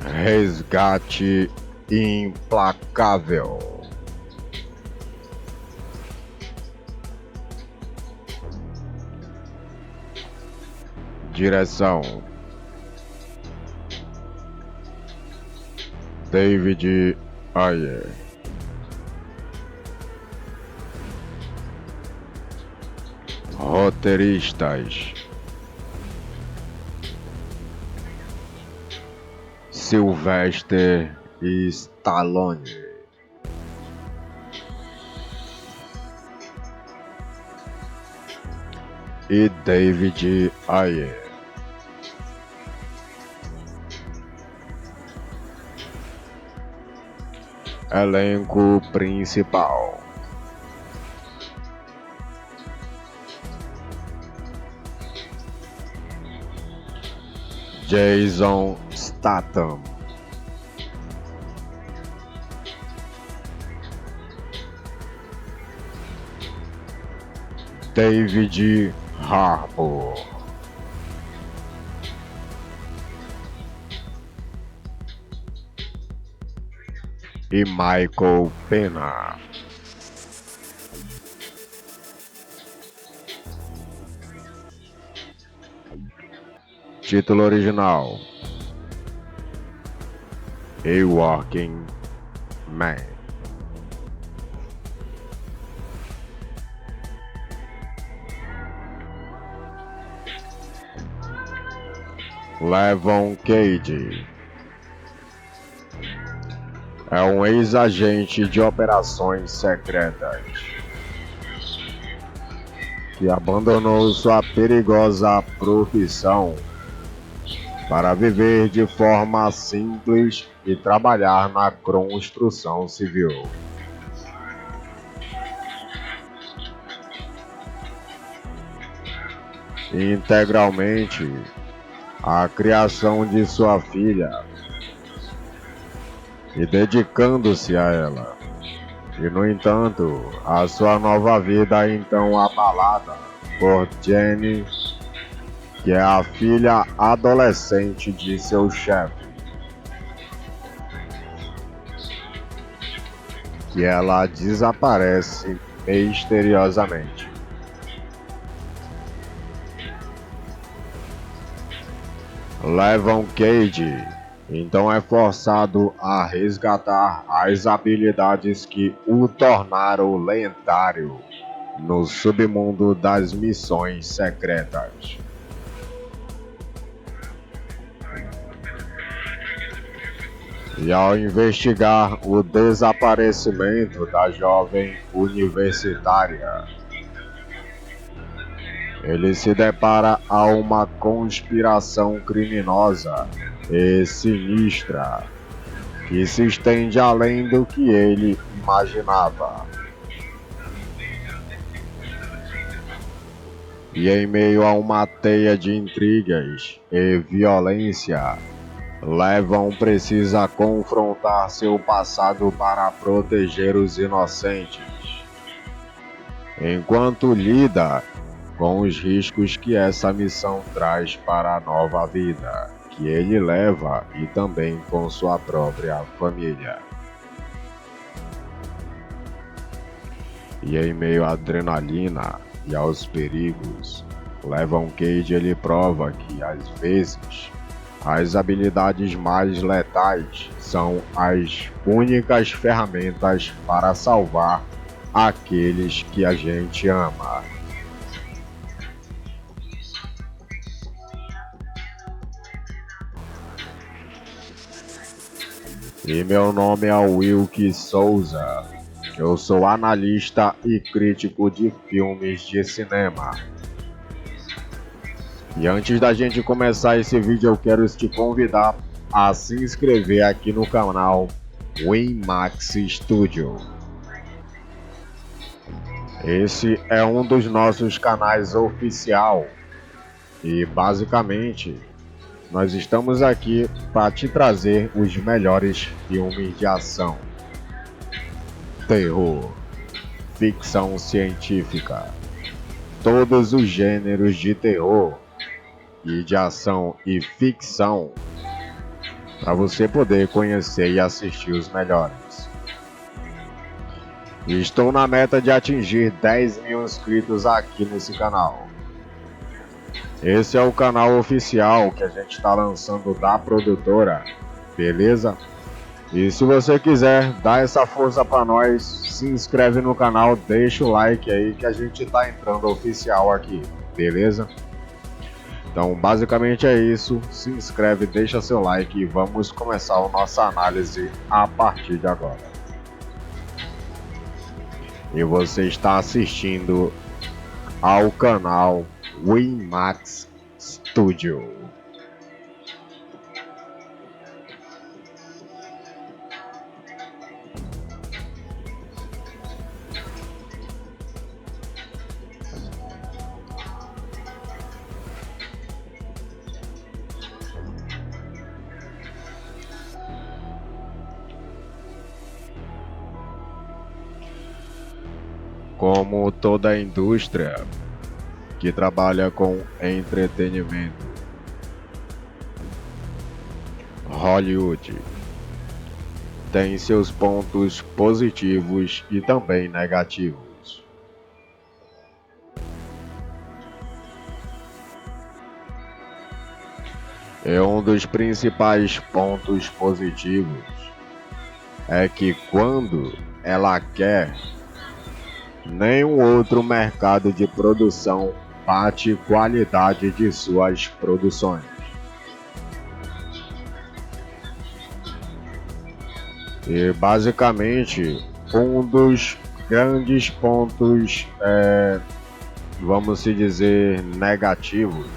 Resgate implacável. Direção: David Ayer. Roteiristas: Sylvester Stallone. E David Ayer. Elenco principal: Jason Statham, David Harbour, e Michael Pena. Título original: A Working Man. Levon Cage é um ex-agente de operações secretas que abandonou sua perigosa profissão para viver de forma simples e trabalhar na construção civil. Integralmente à criação de sua filha e dedicando-se a ela. E, no entanto, a sua nova vida é então abalada por Jenny, que é a filha adolescente de seu chefe, que ela desaparece misteriosamente. Levon Cage então é forçado a resgatar as habilidades que o tornaram lendário no submundo das missões secretas. E ao investigar o desaparecimento da jovem universitária, ele se depara a uma conspiração criminosa e sinistra que se estende além do que ele imaginava. E em meio a uma teia de intrigas e violência, Levon precisa confrontar seu passado para proteger os inocentes, enquanto lida com os riscos que essa missão traz para a nova vida que ele leva e também com sua própria família. E em meio à adrenalina e aos perigos, Levon Cage ele prova que às vezes as habilidades mais letais são as únicas ferramentas para salvar aqueles que a gente ama. E meu nome é Wilke Souza. Eu sou analista e crítico de filmes de cinema. E antes da gente começar esse vídeo, eu quero te convidar a se inscrever aqui no canal Winmax Studio. Esse é um dos nossos canais oficial e basicamente nós estamos aqui para te trazer os melhores filmes de ação, terror, ficção científica, todos os gêneros de terror e de ação e ficção para você poder conhecer e assistir os melhores. E estou na meta de atingir 10 mil inscritos aqui nesse canal. Esse é o canal oficial que a gente está lançando da produtora, beleza? E se você quiser dar essa força para nós, se inscreve no canal, deixa o like aí que a gente está entrando oficial aqui, beleza? Então basicamente é isso, se inscreve, deixa seu like e vamos começar a nossa análise a partir de agora. E você está assistindo ao canal Winmax Studio. Como toda indústria que trabalha com entretenimento, Hollywood tem seus pontos positivos e também negativos. E um dos principais pontos positivos é que quando ela quer, nenhum outro mercado de produção bate qualidade de suas produções. E basicamente um dos grandes pontos, vamos se dizer, negativos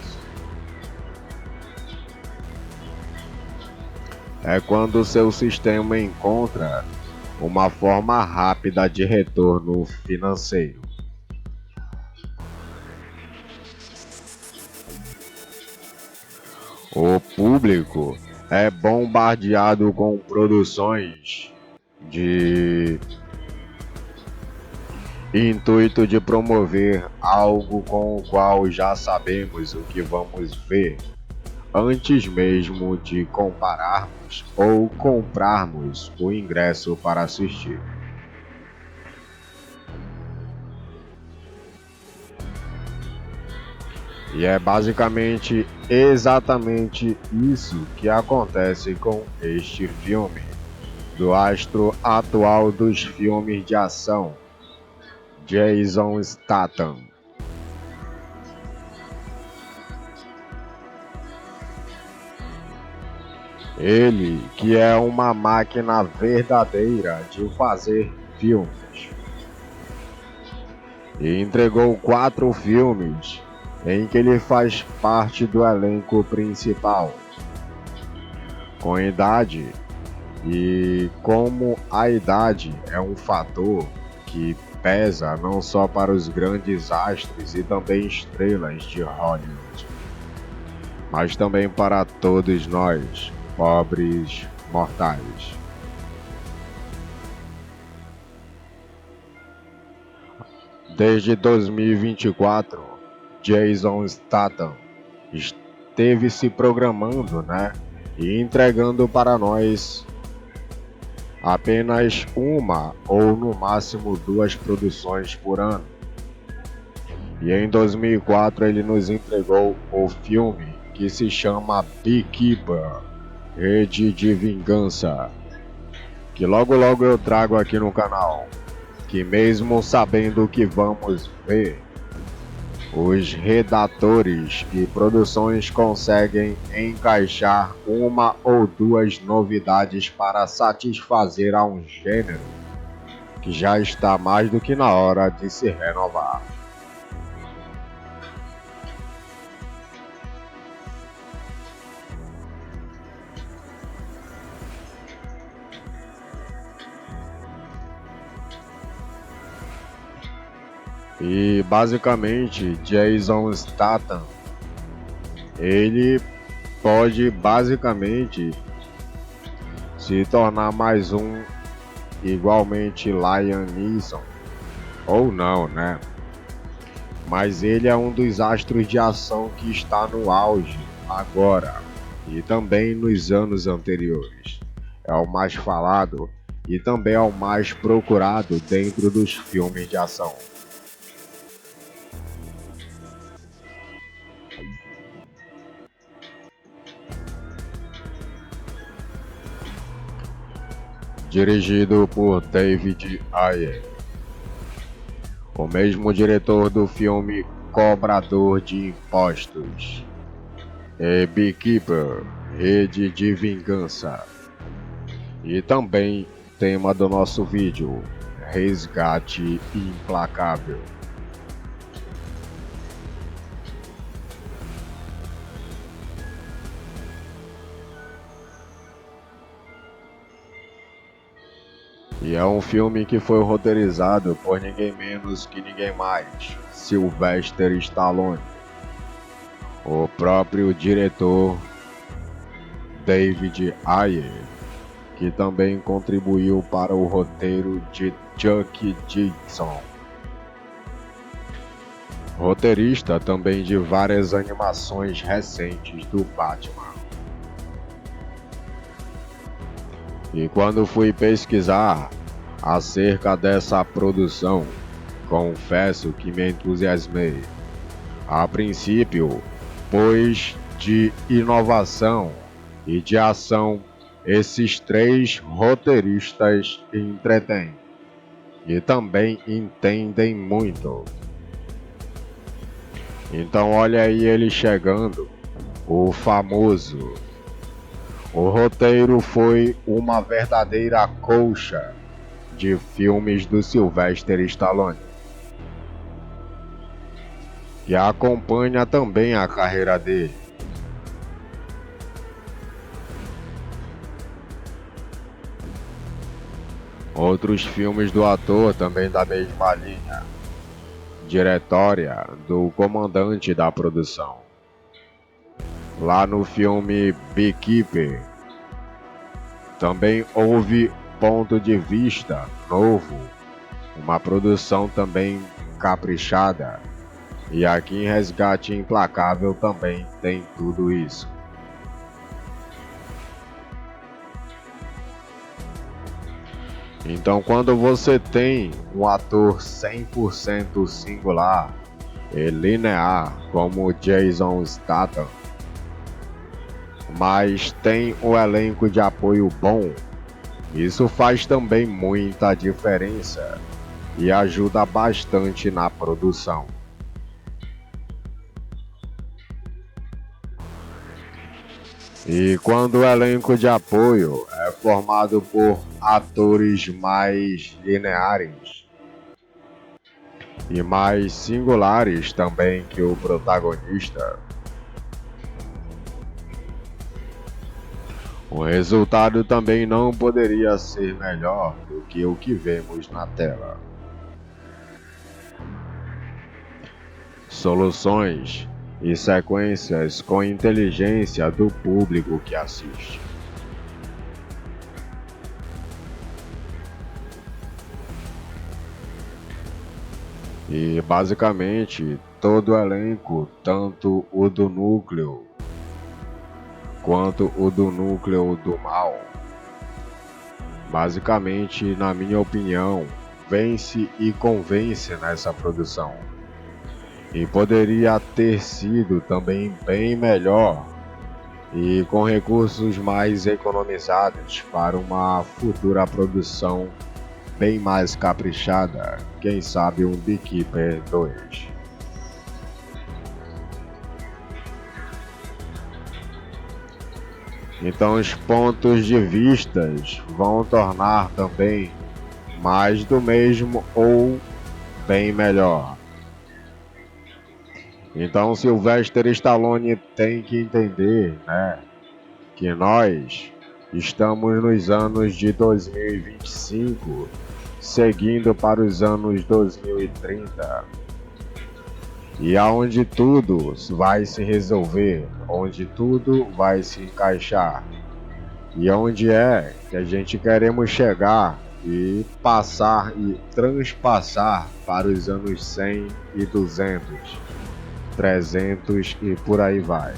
é quando o seu sistema encontra uma forma rápida de retorno financeiro. O público é bombardeado com produções de intuito de promover algo com o qual já sabemos o que vamos ver, antes mesmo de compararmos ou comprarmos o ingresso para assistir. E é basicamente exatamente isso que acontece com este filme, do astro atual dos filmes de ação, Jason Statham. Ele que é uma máquina verdadeira de fazer filmes. E entregou 4 filmes em que ele faz parte do elenco principal. Com idade, e como a idade é um fator que pesa não só para os grandes astros e também estrelas de Hollywood, mas também para todos nós, pobres mortais. Desde 2024, Jason Statham esteve se programando, e entregando para nós apenas uma ou no máximo 2 produções por ano. E em 2004 ele nos entregou o filme que se chama Beekeeper, Rede de Vingança, que logo logo eu trago aqui no canal, que mesmo sabendo o que vamos ver, os redatores e produções conseguem encaixar uma ou 2 novidades para satisfazer a um gênero que já está mais do que na hora de se renovar. E basicamente Jason Statham, ele pode basicamente se tornar mais um igualmente Liam Neeson, ou não, mas ele é um dos astros de ação que está no auge agora, e também nos anos anteriores. É o mais falado e também é o mais procurado dentro dos filmes de ação. Dirigido por David Ayer, o mesmo diretor do filme Cobrador de Impostos e Beekeeper, Rede de Vingança, e também tema do nosso vídeo, Resgate Implacável. E é um filme que foi roteirizado por ninguém menos que ninguém mais, Sylvester Stallone. O próprio diretor David Ayer, que também contribuiu para o roteiro de Chuck Dixon. Roteirista também de várias animações recentes do Batman. E quando fui pesquisar acerca dessa produção, confesso que me entusiasmei. A princípio, pois de inovação e de ação, esses três roteiristas entretêm e também entendem muito. Então olha aí ele chegando, o famoso. O roteiro foi uma verdadeira colcha de filmes do Sylvester Stallone, que acompanha também a carreira dele. Outros filmes do ator também da mesma linha, diretória do comandante da produção. Lá no filme Beekeeper, também houve ponto de vista novo, uma produção também caprichada. E aqui em Resgate Implacável também tem tudo isso. Então quando você tem um ator 100% singular e linear como Jason Statham, mas tem um elenco de apoio bom, isso faz também muita diferença e ajuda bastante na produção. E quando o elenco de apoio é formado por atores mais lineares e mais singulares também que o protagonista, o resultado também não poderia ser melhor do que o que vemos na tela. Soluções e sequências com inteligência do público que assiste. E basicamente todo o elenco, tanto o do núcleo quanto o do núcleo do mal, basicamente, na minha opinião, vence e convence nessa produção. E poderia ter sido também bem melhor e com recursos mais economizados para uma futura produção bem mais caprichada, quem sabe um Beekeeper 2. Então os pontos de vistas vão tornar também mais do mesmo ou bem melhor. Então Sylvester Stallone tem que entender, que nós estamos nos anos de 2025, seguindo para os anos 2030. E aonde tudo vai se resolver, onde tudo vai se encaixar. E onde é que a gente queremos chegar e passar e transpassar para os anos 100 e 200, 300 e por aí vai.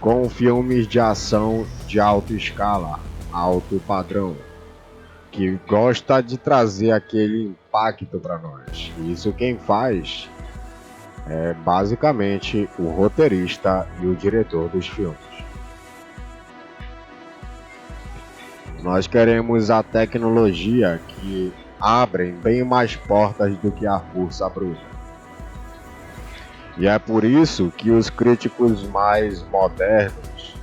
com filmes de ação de alta escala, alto padrão, que gosta de trazer aquele impacto para nós. Isso quem faz é basicamente o roteirista e o diretor dos filmes. Nós queremos a tecnologia que abre bem mais portas do que a força bruta. E é por isso que os críticos mais modernos,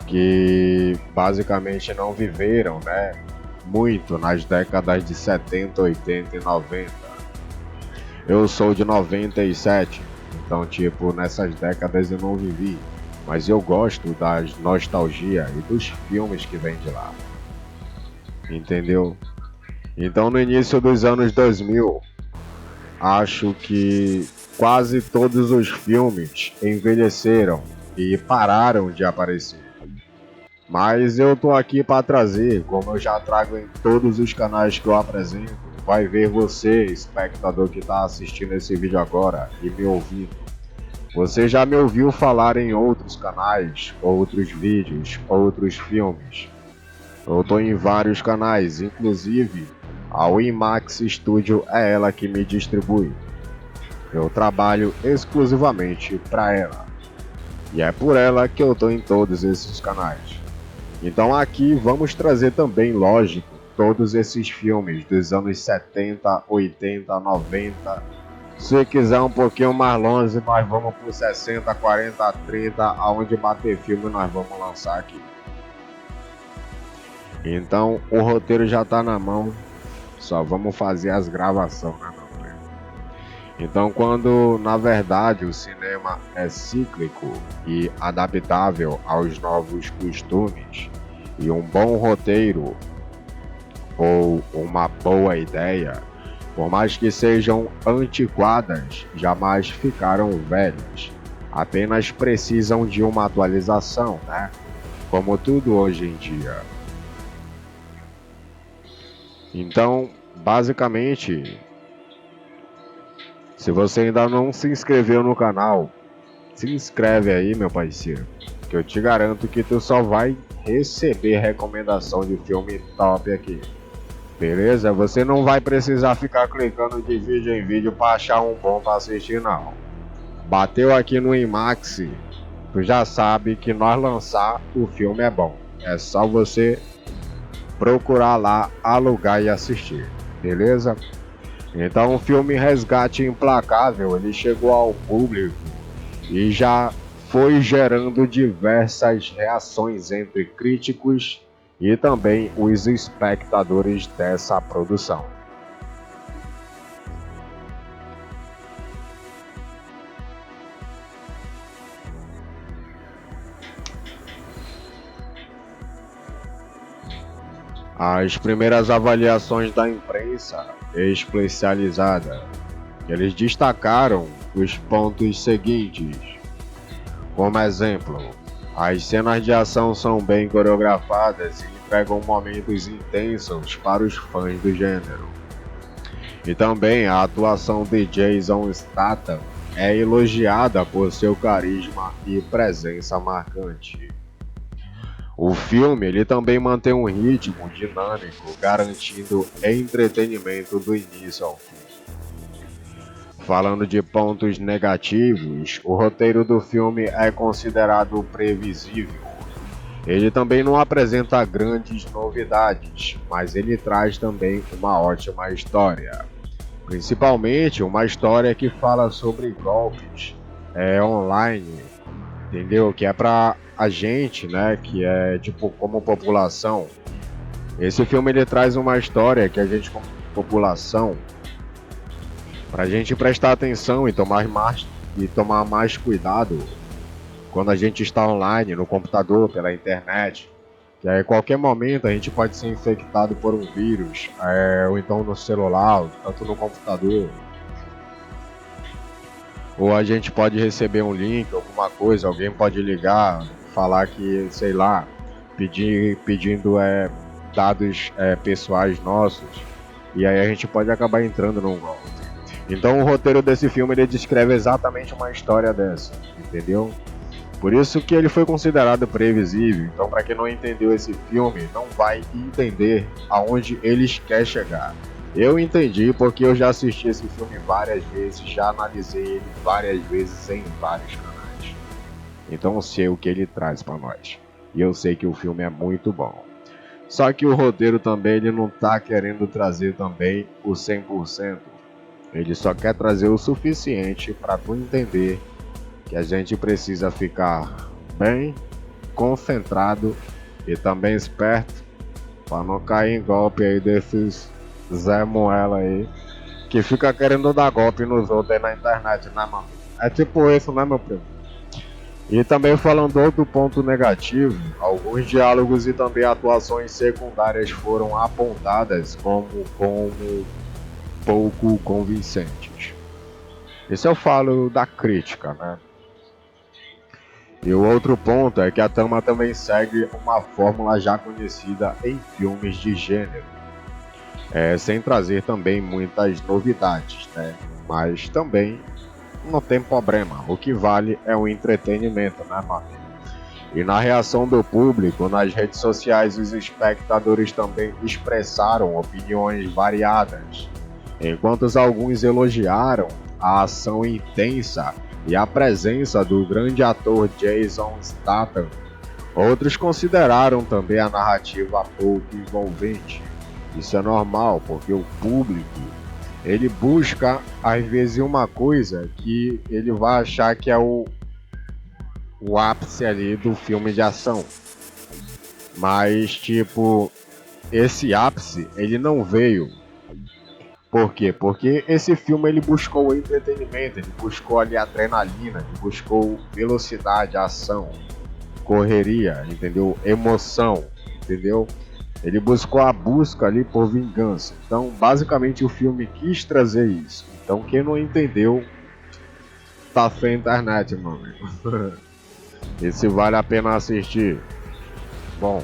que basicamente não viveram, muito nas décadas de 70, 80 e 90. Eu sou de 97, então nessas décadas eu não vivi, mas eu gosto da nostalgia e dos filmes que vêm de lá. Entendeu? Então no início dos anos 2000, acho que quase todos os filmes envelheceram e pararam de aparecer. Mas eu tô aqui para trazer, como eu já trago em todos os canais que eu apresento. Vai ver você, espectador que está assistindo esse vídeo agora e me ouvindo. Você já me ouviu falar em outros canais, outros vídeos, outros filmes. Eu tô em vários canais, inclusive a IMAX Studio é ela que me distribui. Eu trabalho exclusivamente para ela. E é por ela que eu tô em todos esses canais. Então aqui vamos trazer também, lógico, todos esses filmes dos anos 70, 80, 90. Se quiser um pouquinho mais longe, nós vamos por 60, 40, 30, aonde bater filme nós vamos lançar aqui. Então o roteiro já tá na mão, só vamos fazer as gravações, né, meu filho? Então quando na verdade o cinema é cíclico e adaptável aos novos costumes, e um bom roteiro ou uma boa ideia, por mais que sejam antiquadas, jamais ficaram velhas, apenas precisam de uma atualização, como tudo hoje em dia. Então, basicamente, se você ainda não se inscreveu no canal, se inscreve aí, meu parceiro, que eu te garanto que tu só vai receber recomendação de filme top aqui. Beleza? Você não vai precisar ficar clicando de vídeo em vídeo para achar um bom para assistir, não. Bateu aqui no IMAX, tu já sabe que nós lançar o filme é bom. É só você procurar lá, alugar e assistir. Beleza? Então o filme Resgate Implacável, ele chegou ao público e já foi gerando diversas reações entre críticos e também os espectadores dessa produção. As primeiras avaliações da imprensa especializada, eles destacaram os pontos seguintes. Como exemplo, as cenas de ação são bem coreografadas e entregam momentos intensos para os fãs do gênero. E também a atuação de Jason Statham é elogiada por seu carisma e presença marcante. O filme ele também mantém um ritmo dinâmico, garantindo entretenimento do início ao fim. Falando de pontos negativos, o roteiro do filme é considerado previsível. Ele também não apresenta grandes novidades, mas ele traz também uma ótima história. Principalmente uma história que fala sobre golpes online, entendeu? Que é pra a gente, que é como população. Esse filme ele traz uma história que a gente como população, pra gente prestar atenção e tomar mais cuidado quando a gente está online, no computador, pela internet, que a qualquer momento a gente pode ser infectado por um vírus, ou então no celular, tanto no computador. Ou a gente pode receber um link, alguma coisa, alguém pode ligar, falar que, sei lá, pedindo dados pessoais nossos, e aí a gente pode acabar entrando num golpe. Então o roteiro desse filme ele descreve exatamente uma história dessa, entendeu? Por isso que ele foi considerado previsível. Então, para quem não entendeu esse filme, não vai entender aonde eles querem chegar. Eu entendi porque eu já assisti esse filme várias vezes, já analisei ele várias vezes em vários canais. Então eu sei o que ele traz para nós. E eu sei que o filme é muito bom. Só que o roteiro também ele não tá querendo trazer também o 100%. Ele só quer trazer o suficiente para tu entender que a gente precisa ficar bem concentrado e também esperto para não cair em golpe aí desses Zé Moela aí que fica querendo dar golpe nos outros aí na internet, né, mano? É tipo isso, né, meu primo? E também falando outro ponto negativo, alguns diálogos e também atuações secundárias foram apontadas como pouco convincentes. Isso eu falo da crítica, né? E o outro ponto é que a trama também segue uma fórmula já conhecida em filmes de gênero, sem trazer também muitas novidades, né? Mas também não tem problema, o que vale é o entretenimento, né, mano? E na reação do público, nas redes sociais, os espectadores também expressaram opiniões variadas. Enquanto alguns elogiaram a ação intensa e a presença do grande ator Jason Statham, outros consideraram também a narrativa pouco envolvente. Isso é normal, porque o público ele busca às vezes uma coisa que ele vai achar que é o ápice ali do filme de ação. Mas tipo, esse ápice ele não veio. Por quê? Porque esse filme ele buscou entretenimento, ele buscou ali adrenalina, ele buscou velocidade, ação, correria, entendeu? Emoção, entendeu? Ele buscou a busca ali por vingança. Então, basicamente o filme quis trazer isso. Então, quem não entendeu, tá sem internet, meu amigo. E se vale a pena assistir? Bom,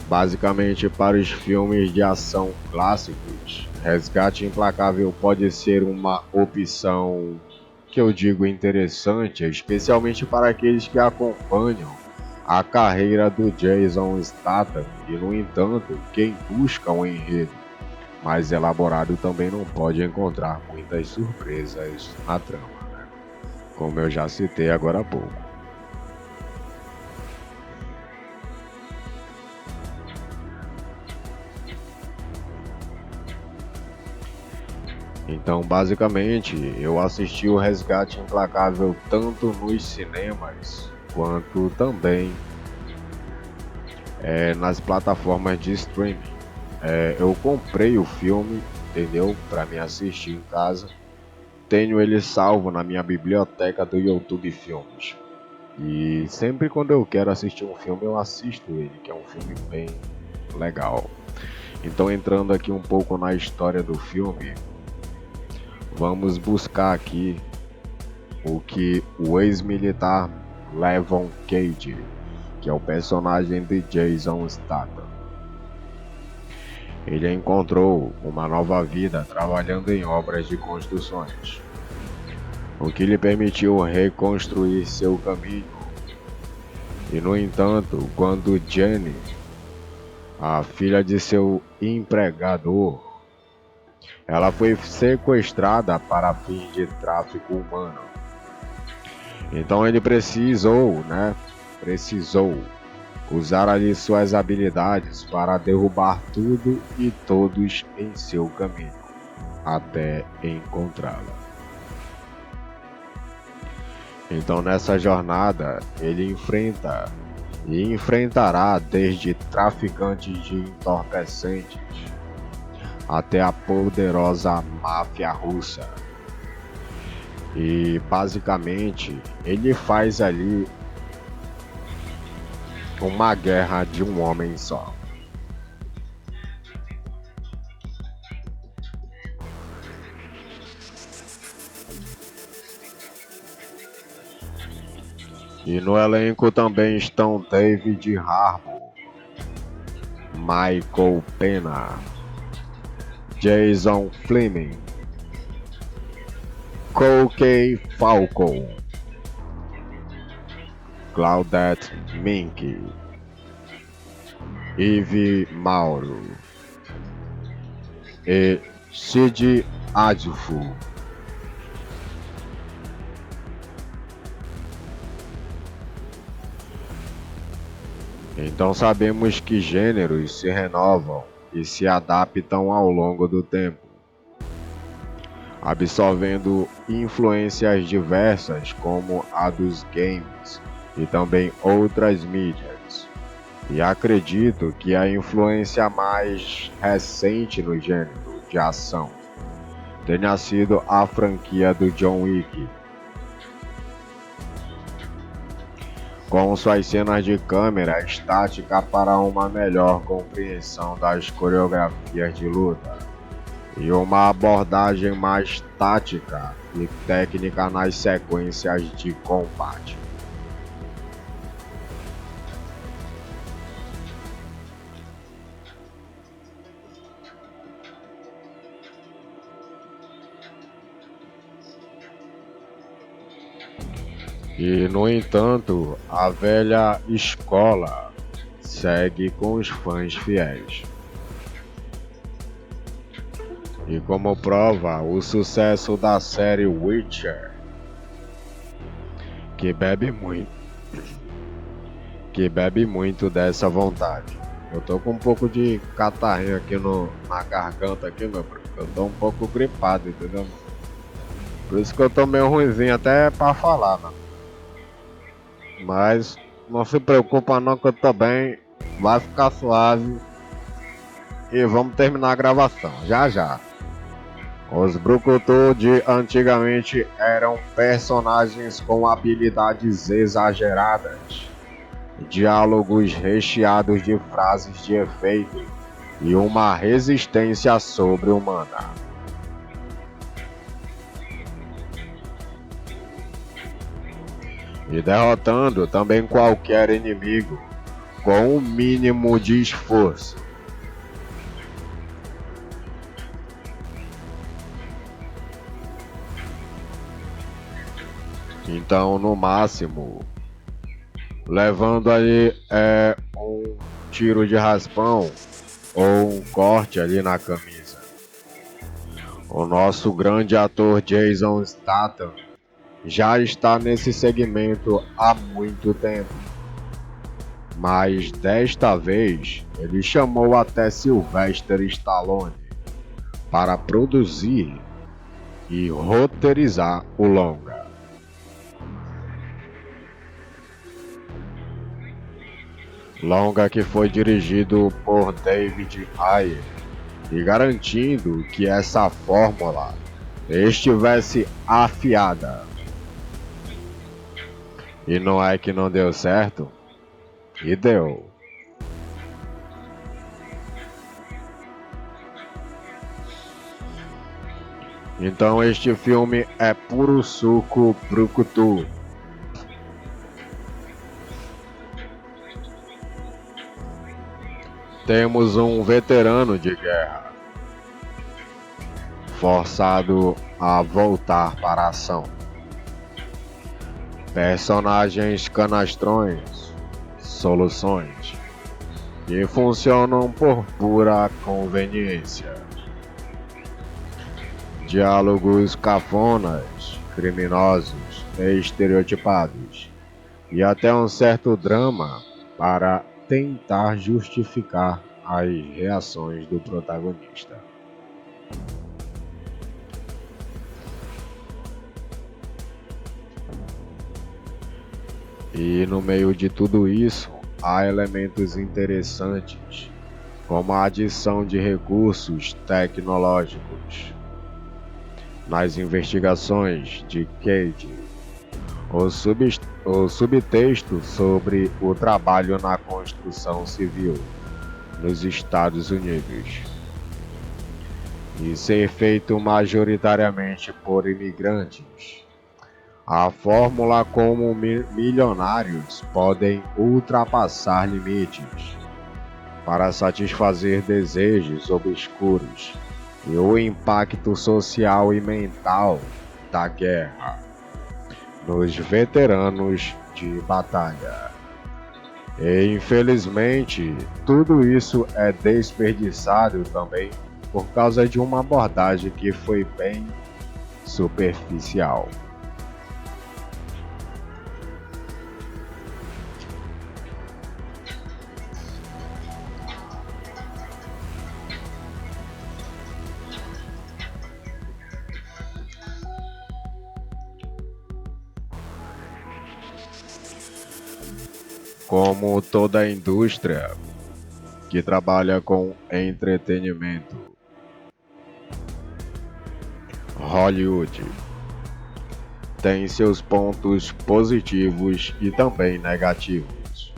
basicamente para os filmes de ação clássicos, Resgate Implacável pode ser uma opção que eu digo interessante, especialmente para aqueles que acompanham a carreira do Jason Statham e, no entanto, quem busca um enredo mais elaborado também não pode encontrar muitas surpresas na trama, né? Como eu já citei agora há pouco. Então, basicamente, eu assisti o Resgate Implacável tanto nos cinemas quanto também nas plataformas de streaming. Eu comprei o filme, entendeu? Para me assistir em casa. Tenho ele salvo na minha biblioteca do YouTube Filmes. E sempre quando eu quero assistir um filme, eu assisto ele, que é um filme bem legal. Então, entrando aqui um pouco na história do filme, vamos buscar aqui o que o ex-militar Levon Cage, que é o personagem de Jason Statham, ele encontrou uma nova vida trabalhando em obras de construções, o que lhe permitiu reconstruir seu caminho. E no entanto, quando Jenny, a filha de seu empregador, ela foi sequestrada para fins de tráfico humano. Então ele precisou usar ali suas habilidades para derrubar tudo e todos em seu caminho, até encontrá-la. Então nessa jornada ele enfrenta e enfrentará desde traficantes de entorpecentes até a poderosa máfia russa. E basicamente ele faz ali uma guerra de um homem só. E no elenco também estão David Harbour, Michael Pena, Jason Fleming, Cokey Falcon, Claudette Mink, Eve Mauro e Cid Adolfo. Então sabemos que gêneros se renovam e se adaptam ao longo do tempo, absorvendo influências diversas como a dos games e também outras mídias. E acredito que a influência mais recente no gênero de ação tenha sido a franquia do John Wick, com suas cenas de câmera estática para uma melhor compreensão das coreografias de luta e uma abordagem mais tática e técnica nas sequências de combate. E, no entanto, a velha escola segue com os fãs fiéis. E como prova, o sucesso da série Witcher, que bebe muito dessa vontade. Eu tô com um pouco de catarrinho aqui na garganta aqui, meu bro. Eu tô um pouco gripado, entendeu? Por isso que eu tô meio ruimzinho até pra falar, mano. Mas não se preocupa não que eu tô bem, vai ficar suave e vamos terminar a gravação, já já. Os Brucutu de antigamente eram personagens com habilidades exageradas, diálogos recheados de frases de efeito e uma resistência sobre-humana. E derrotando também qualquer inimigo com o mínimo de esforço. Então, no máximo, levando ali um tiro de raspão ou um corte ali na camisa. O nosso grande ator Jason Statham já está nesse segmento há muito tempo. Mas desta vez ele chamou até Sylvester Stallone para produzir e roteirizar o longa. Longa que foi dirigido por David Ayer e garantindo que essa fórmula estivesse afiada. E não é que não deu certo? E deu. Então este filme é puro suco brucutu. Temos um veterano de guerra, forçado a voltar para a ação. Personagens canastrões, soluções, que funcionam por pura conveniência. Diálogos cafonas, criminosos e estereotipados, e até um certo drama para tentar justificar as reações do protagonista. E no meio de tudo isso, há elementos interessantes, como a adição de recursos tecnológicos. Nas investigações de Cage, o subtexto sobre o trabalho na construção civil nos Estados Unidos e ser feito majoritariamente por imigrantes. A fórmula como milionários podem ultrapassar limites para satisfazer desejos obscuros e o impacto social e mental da guerra. nos veteranos de batalha. E infelizmente, tudo isso é desperdiçado também por causa de uma abordagem que foi bem superficial. Como toda indústria que trabalha com entretenimento, Hollywood tem seus pontos positivos e também negativos.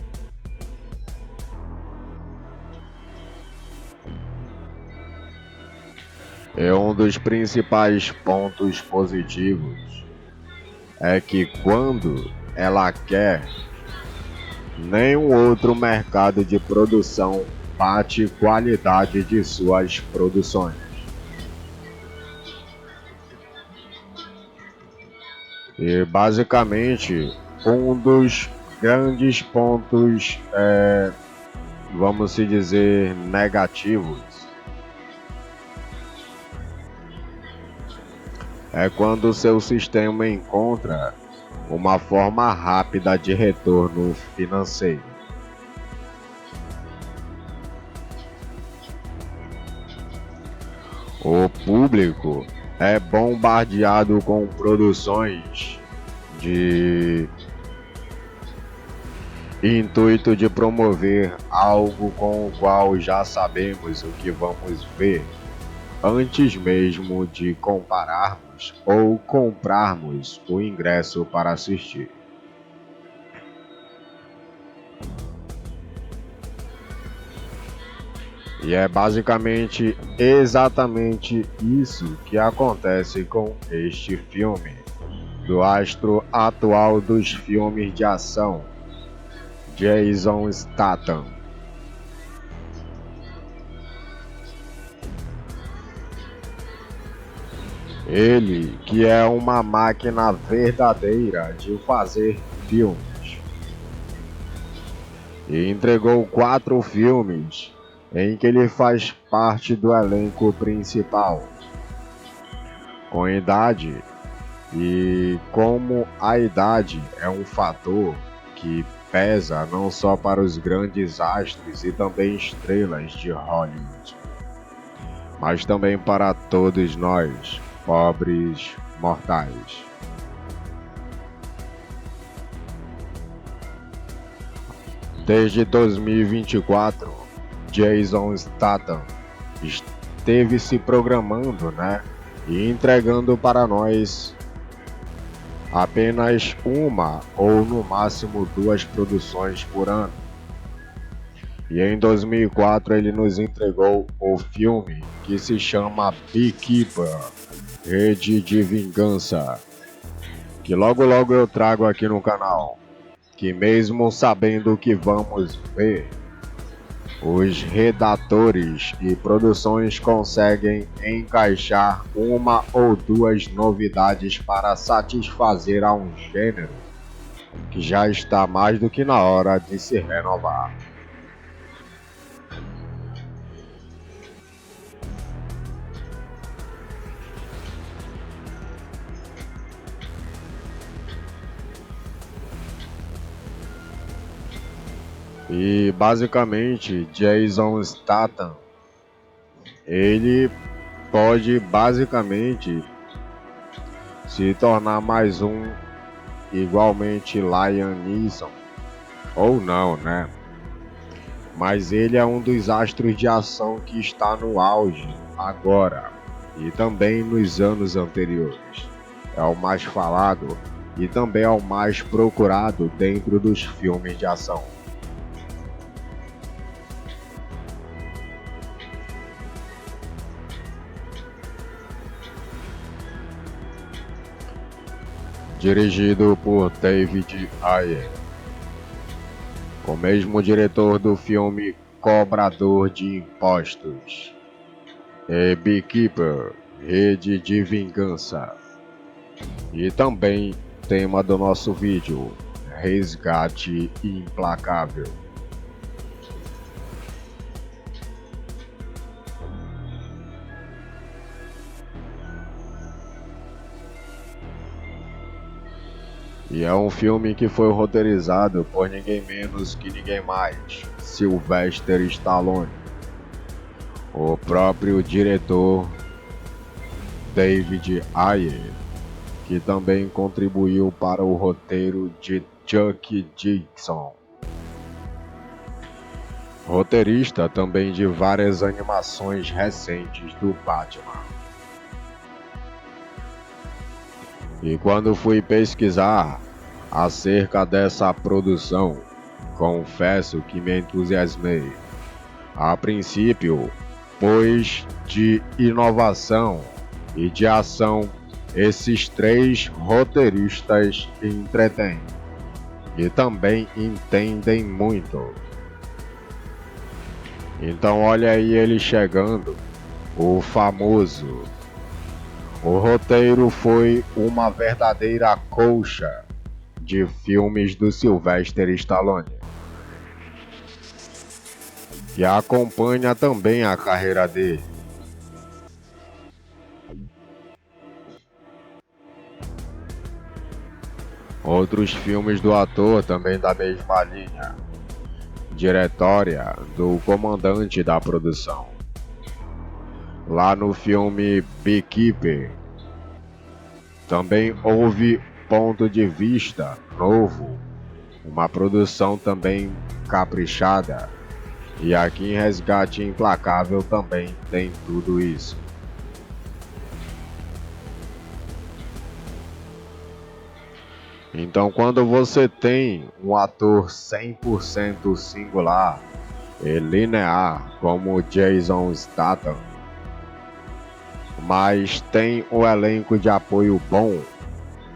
E um dos principais pontos positivos é que quando ela quer, nenhum outro mercado de produção bate qualidade de suas produções. E basicamente, um dos grandes pontos, vamos se dizer, negativos, é quando o seu sistema encontra uma forma rápida de retorno financeiro. O público é bombardeado com produções de intuito de promover algo com o qual já sabemos o que vamos ver, antes mesmo de compararmos ou comprarmos o ingresso para assistir. E é basicamente exatamente isso que acontece com este filme, do astro atual dos filmes de ação, Jason Statham. Ele que é uma máquina verdadeira de fazer filmes. E entregou 4 filmes em que ele faz parte do elenco principal. Com idade, e como a idade é um fator que pesa não só para os grandes astros e também estrelas de Hollywood, mas também para todos nós, pobres mortais. Desde 2024, Jason Statham esteve se programando, e entregando para nós apenas uma ou no máximo 2 produções por ano. E em 2004 ele nos entregou o filme que se chama Beekeeper, Rede de Vingança, que logo logo eu trago aqui no canal, que mesmo sabendo o que vamos ver, os redatores e produções conseguem encaixar uma ou 2 novidades para satisfazer a um gênero que já está mais do que na hora de se renovar. E basicamente Jason Statham, ele pode basicamente se tornar mais um igualmente Liam Neeson, ou não, Mas ele é um dos astros de ação que está no auge agora e também nos anos anteriores. É o mais falado e também é o mais procurado dentro dos filmes de ação. Dirigido por David Ayer, o mesmo diretor do filme Cobrador de Impostos e Beekeeper, Rede de Vingança, e também tema do nosso vídeo: Resgate Implacável. E é um filme que foi roteirizado por ninguém menos que ninguém mais, Sylvester Stallone. O próprio diretor David Ayer, que também contribuiu para o roteiro de Chuck Dixon. Roteirista também de várias animações recentes do Batman. E quando fui pesquisar acerca dessa produção, confesso que me entusiasmei. A princípio, pois de inovação e de ação, esses três roteiristas entretêm e também entendem muito. Então olha aí ele chegando, o famoso. O roteiro foi uma verdadeira colcha de filmes do Sylvester Stallone, que acompanha também a carreira dele. Outros filmes do ator também da mesma linha, diretória do comandante da produção. Lá no filme Beekeeper, também houve ponto de vista novo, uma produção também caprichada. E aqui em Resgate Implacável também tem tudo isso. Então quando você tem um ator 100% singular e linear como Jason Statham, mas tem um elenco de apoio bom,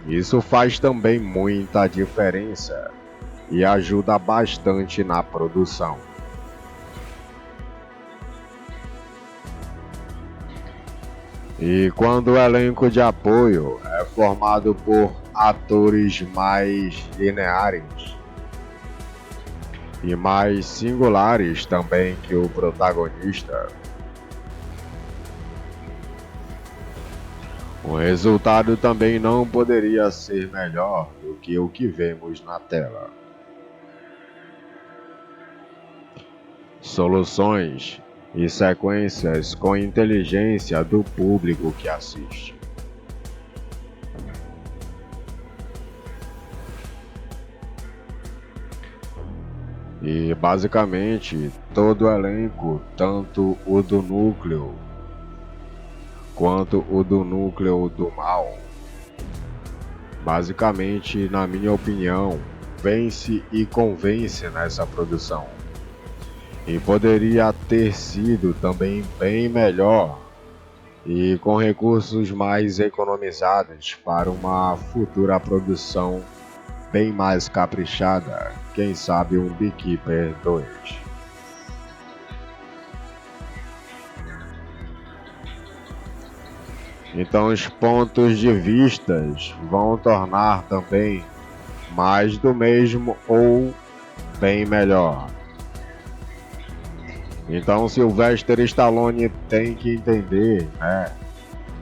isso faz também muita diferença e ajuda bastante na produção. E quando o elenco de apoio é formado por atores mais lineares e mais singulares também que o protagonista, o resultado também não poderia ser melhor do que o que vemos na tela. Soluções e sequências com inteligência do público que assiste. E basicamente todo o elenco, tanto o do núcleo quanto o do núcleo do mal, basicamente, na minha opinião, vence e convence nessa produção. E poderia ter sido também bem melhor e com recursos mais economizados para uma futura produção bem mais caprichada, quem sabe um Beekeeper 2. Então os pontos de vistas vão tornar também mais do mesmo ou bem melhor. Então Sylvester Stallone tem que entender,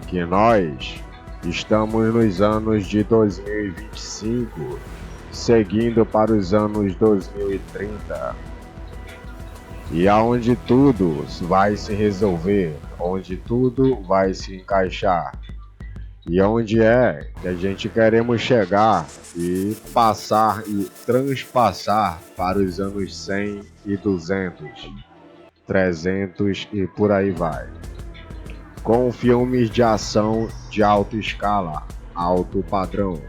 que nós estamos nos anos de 2025, seguindo para os anos 2030. E aonde tudo vai se resolver, onde tudo vai se encaixar. E onde é que a gente queremos chegar e passar e transpassar para os anos 100 e 200, 300 e por aí vai. Com filmes de ação de alta escala, alto padrão,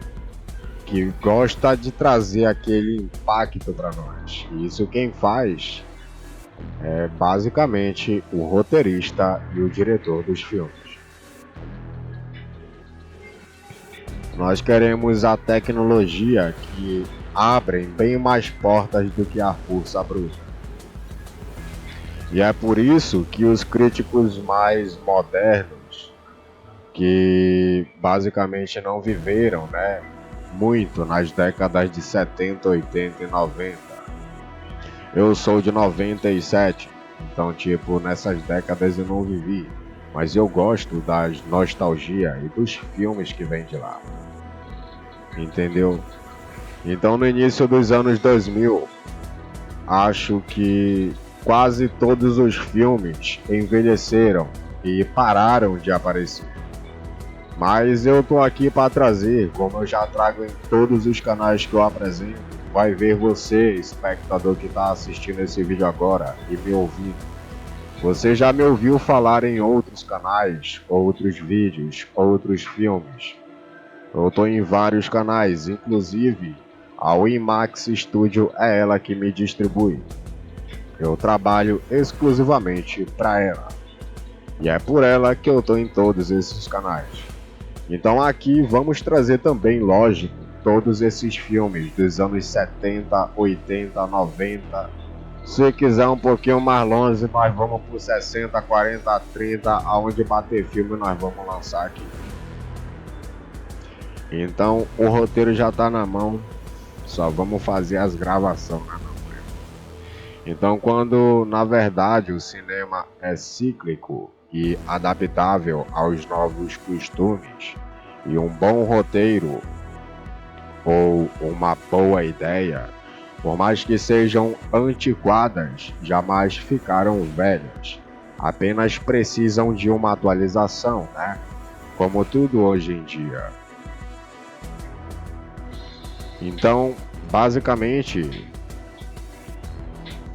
que gosta de trazer aquele impacto para nós. E isso quem faz é basicamente o roteirista e o diretor dos filmes. Nós queremos a tecnologia que abre bem mais portas do que a força bruta. E é por isso que os críticos mais modernos, que basicamente não viveram, muito nas décadas de 70, 80 e 90. Eu sou de 97, então tipo, nessas décadas eu não vivi, mas eu gosto da nostalgia e dos filmes que vêm de lá, entendeu? Então no início dos anos 2000, acho que quase todos os filmes envelheceram e pararam de aparecer. Mas eu tô aqui para trazer, como eu já trago em todos os canais que eu apresento, vai ver você, espectador que está assistindo esse vídeo agora e me ouvindo. Você já me ouviu falar em outros canais, outros vídeos, outros filmes. Eu tô em vários canais, inclusive a IMAX Studio é ela que me distribui. Eu trabalho exclusivamente para ela. E é por ela que eu tô em todos esses canais. Então aqui vamos trazer também, lógico, todos esses filmes dos anos 70, 80, 90. Se quiser um pouquinho mais longe, nós vamos por 60, 40, 30, aonde bater filme nós vamos lançar aqui. Então o roteiro já está na mão, só vamos fazer as gravações, né? Então quando na verdade o cinema é cíclico e adaptável aos novos costumes, e um bom roteiro ou uma boa ideia, por mais que sejam antiquadas, jamais ficaram velhas. Apenas precisam de uma atualização, né? Como tudo hoje em dia. Então, basicamente,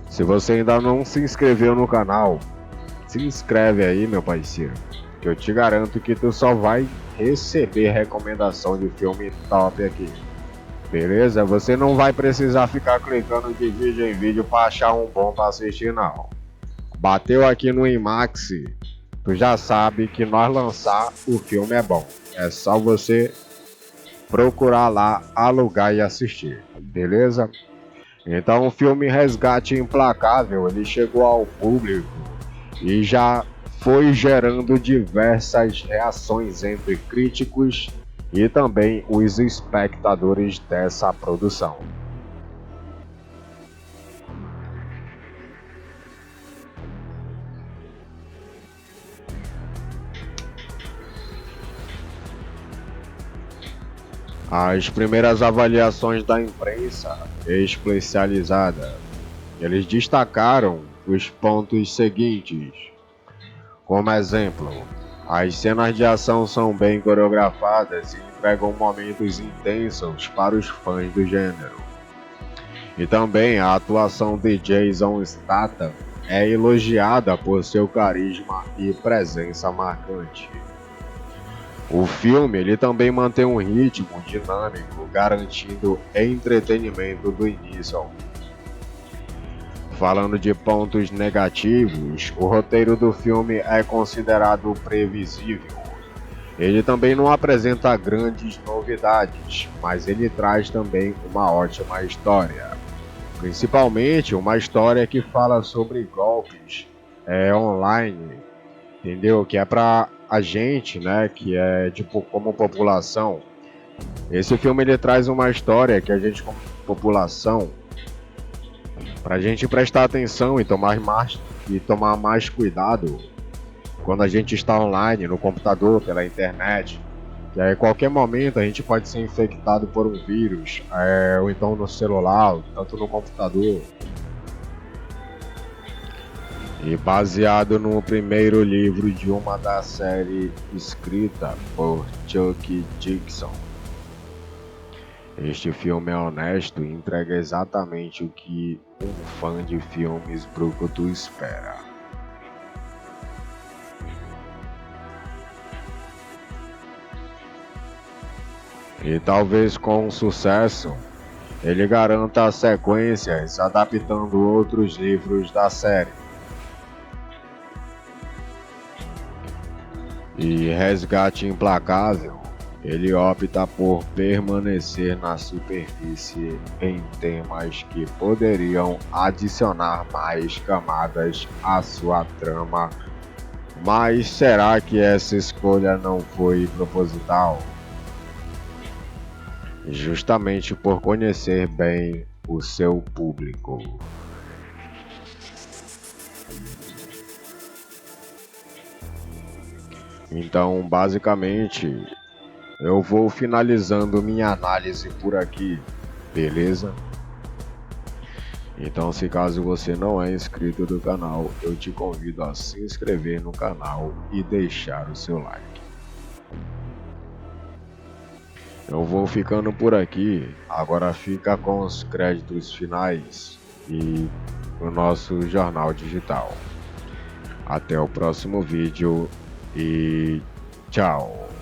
se você ainda não se inscreveu no canal, se inscreve aí, meu parceiro, que eu te garanto que tu só vai receber recomendação de filme top aqui. Beleza? Você não vai precisar ficar clicando de vídeo em vídeo para achar um bom para assistir, não. Bateu aqui no IMAX, tu já sabe que nós lançar o filme é bom. É só você procurar lá, alugar e assistir. Beleza? Então o filme Resgate Implacável, ele chegou ao público e já foi gerando diversas reações entre críticos e também os espectadores dessa produção. As primeiras avaliações da imprensa especializada, eles destacaram os pontos seguintes. Como exemplo, as cenas de ação são bem coreografadas e entregam momentos intensos para os fãs do gênero. E também a atuação de Jason Statham é elogiada por seu carisma e presença marcante. O filme ele também mantém um ritmo dinâmico, garantindo entretenimento do início ao fim. Falando de pontos negativos, o roteiro do filme é considerado previsível. Ele também não apresenta grandes novidades, mas ele traz também uma ótima história. Principalmente uma história que fala sobre golpes online, entendeu? Que é para a gente, né, que é tipo como população. Esse filme ele traz uma história que a gente como população, pra gente prestar atenção e tomar mais cuidado quando a gente está online, no computador, pela internet. E aí, a qualquer momento a gente pode ser infectado por um vírus, ou então no celular, tanto no computador. E baseado no primeiro livro de uma da série escrita por Chuck Dixon. Este filme é honesto e entrega exatamente o que um fã de filmes brucutu espera. E talvez com sucesso, ele garanta sequências adaptando outros livros da série. E Resgate Implacável, ele opta por permanecer na superfície em temas que poderiam adicionar mais camadas à sua trama. Mas será que essa escolha não foi proposital? justamente por conhecer bem o seu público. Então, basicamente, eu vou finalizando minha análise por aqui, beleza? Então, se caso você não é inscrito do canal, eu te convido a se inscrever no canal e deixar o seu like. Eu vou ficando por aqui, agora fica com os créditos finais e o nosso jornal digital. Até o próximo vídeo e tchau!